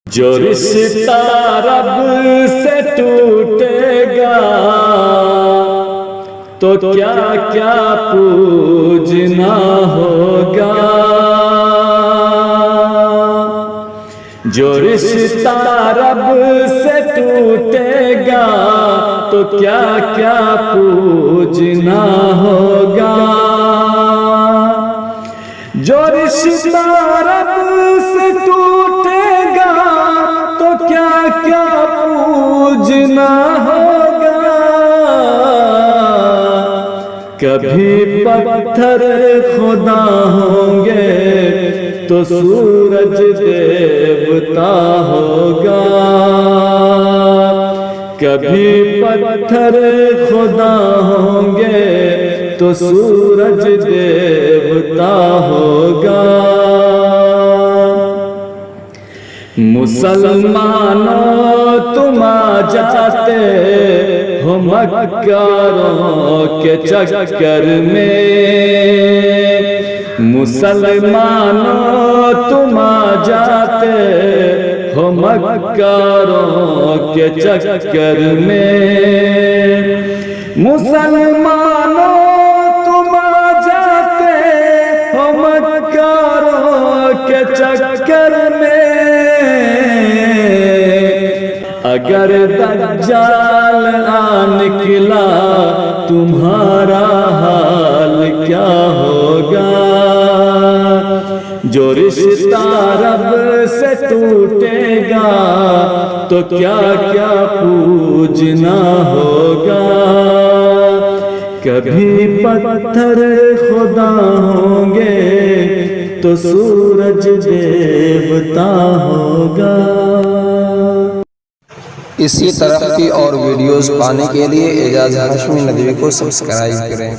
جو رشتہ رب سے ٹوٹے گا تو کیا کیا پوجنا ہوگا، جو رشتہ رب سے ٹوٹے گا تو کیا کیا پوجنا ہوگا، جو رشتہ رب سے ٹوٹے گا تو کیا کیا پوجنا ہوگا، کبھی پتھر خدا ہوں گے تو سورج دیوتا ہوگا، کبھی پتھر خدا ہوں گے تو سورج دیوتا ہوگا۔ مسلمانوں تم آ جاتے ہو مکاروں کے چکر میں، مسلمانوں تم آ جاتے ہو مکاروں کے چکر میں، مسلمانوں تم آ جاتے ہو مکاروں کے چکر میں، اگر دجال آ نکلا تمہارا حال کیا ہوگا، جو رشتہ رب سے ٹوٹے گا تو کیا کیا پوجنا ہوگا، کبھی پتھر خدا ہوں گے تو سورج دیوتا ہوگا۔ اسی طرح کی اور ویڈیوز پانے کے لیے اعجاز ہاشمی ندوی کو سبسکرائب کریں۔